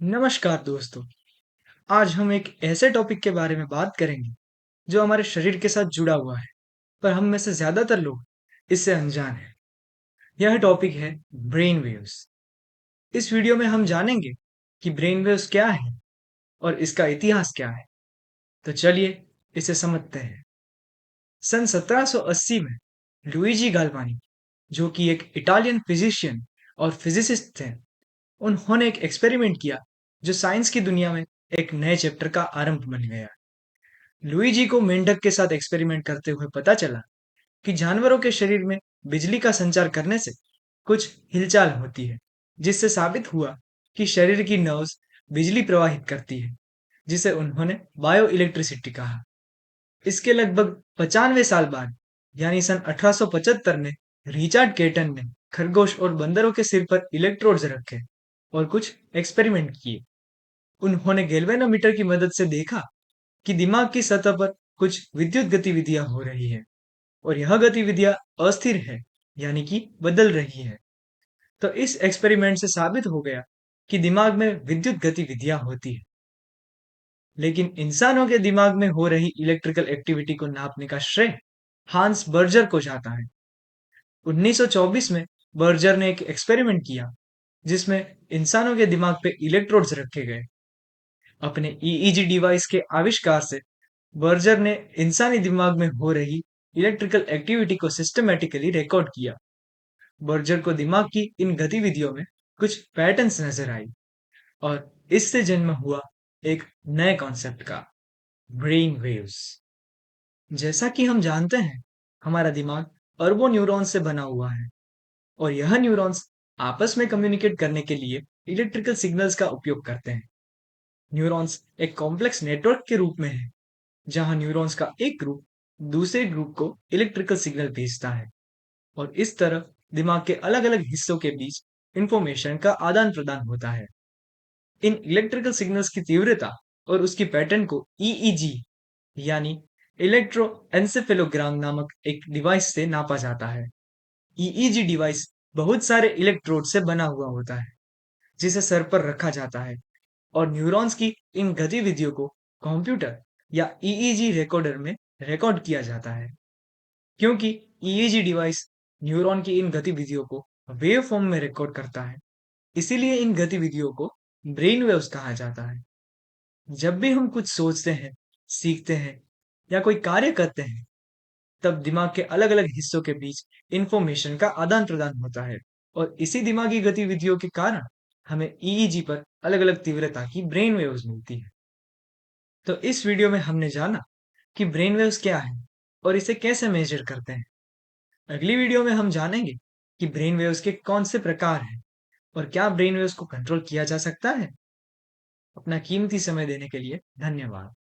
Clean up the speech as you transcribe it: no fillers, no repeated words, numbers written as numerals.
नमस्कार दोस्तों। आज हम एक ऐसे टॉपिक के बारे में बात करेंगे जो हमारे शरीर के साथ जुड़ा हुआ है, पर हम में से ज्यादातर लोग इससे अनजान हैं। यह टॉपिक है ब्रेन वेव्स। इस वीडियो में हम जानेंगे कि ब्रेन वेव्स क्या है और इसका इतिहास क्या है। तो चलिए इसे समझते हैं। सन 1780 में लुइजी गाल्वानी, जो कि एक इटालियन फिजिशियन और फिजिसिस्ट थे, उन्होंने एक एक्सपेरिमेंट किया जो साइंस की दुनिया में एक नए चैप्टर का आरंभ बन गया। लुईजी को मेंढक के साथ एक्सपेरिमेंट करते हुए पता चला कि जानवरों के शरीर में बिजली का संचार करने से कुछ हिलचाल होती है, जिससे साबित हुआ कि शरीर की नर्व्स बिजली प्रवाहित करती है, जिसे उन्होंने बायो इलेक्ट्रिसिटी कहा। इसके लगभग 95 साल बाद, यानी सन 1875 में, रिचर्ड केटन ने खरगोश और बंदरों के सिर पर इलेक्ट्रोड्स रखे और कुछ एक्सपेरिमेंट किए। उन्होंने गैल्वेनोमीटर की मदद से देखा कि दिमाग की सतह पर कुछ विद्युत गतिविधियां हो रही है और यह गतिविधियां अस्थिर है, यानी कि बदल रही है। तो इस एक्सपेरिमेंट से साबित हो गया कि दिमाग में विद्युत गतिविधियां होती है। लेकिन इंसानों के दिमाग में हो रही इलेक्ट्रिकल एक्टिविटी को नापने का श्रेय हांस बर्जर को जाता है। 1924 में बर्जर ने एक एक्सपेरिमेंट किया जिसमें इंसानों के दिमाग पे इलेक्ट्रोड्स रखे गए। अपने ईईजी डिवाइस के आविष्कार से बर्जर ने इंसानी दिमाग में हो रही इलेक्ट्रिकल एक्टिविटी को सिस्टमैटिकली रिकॉर्ड किया। बर्जर को दिमाग की इन गतिविधियों में कुछ पैटर्न्स नजर आई और इससे जन्म हुआ एक नए कॉन्सेप्ट का, ब्रेन वेव्स। जैसा कि हम जानते हैं, हमारा दिमाग अरबों न्यूरॉन्स से बना हुआ है और यह न्यूरॉन्स आपस में कम्युनिकेट करने के लिए इलेक्ट्रिकल सिग्नल्स का उपयोग करते हैं। न्यूरॉन्स एक कॉम्प्लेक्स नेटवर्क के रूप में है, जहां न्यूरॉन्स का एक ग्रुप दूसरे ग्रुप को इलेक्ट्रिकल सिग्नल भेजता है और इस तरह दिमाग के अलग अलग हिस्सों के बीच इंफॉर्मेशन का आदान प्रदान होता है। इन इलेक्ट्रिकल सिग्नल्स की तीव्रता और उसकी पैटर्न को ईईजी, यानी इलेक्ट्रोएन्सेफेलोग्राम नामक एक डिवाइस से नापा जाता है। ईईजी डिवाइस बहुत सारे इलेक्ट्रोड से बना हुआ होता है, जिसे सर पर रखा जाता है और न्यूरॉन्स की इन गतिविधियों को कंप्यूटर या ईईजी रिकॉर्डर में रिकॉर्ड किया जाता है। क्योंकि ईईजी डिवाइस न्यूरॉन की इन गतिविधियों को वेव फॉर्म में रिकॉर्ड करता है, इसीलिए इन गतिविधियों को ब्रेन वेव्स कहा जाता है। जब भी हम कुछ सोचते हैं, सीखते हैं या कोई कार्य करते हैं, तब दिमाग के अलग अलग हिस्सों के बीच इंफॉर्मेशन का आदान प्रदान होता है और इसी दिमागी गतिविधियों के कारण हमें ईईजी पर अलग अलग तीव्रता की ब्रेन वेव्स मिलती है। तो इस वीडियो में हमने जाना कि ब्रेन वेव्स क्या है और इसे कैसे मेजर करते हैं। अगली वीडियो में हम जानेंगे कि ब्रेन वेव्स के कौन से प्रकार हैं और क्या ब्रेन वेव्स को कंट्रोल किया जा सकता है। अपना कीमती समय देने के लिए धन्यवाद।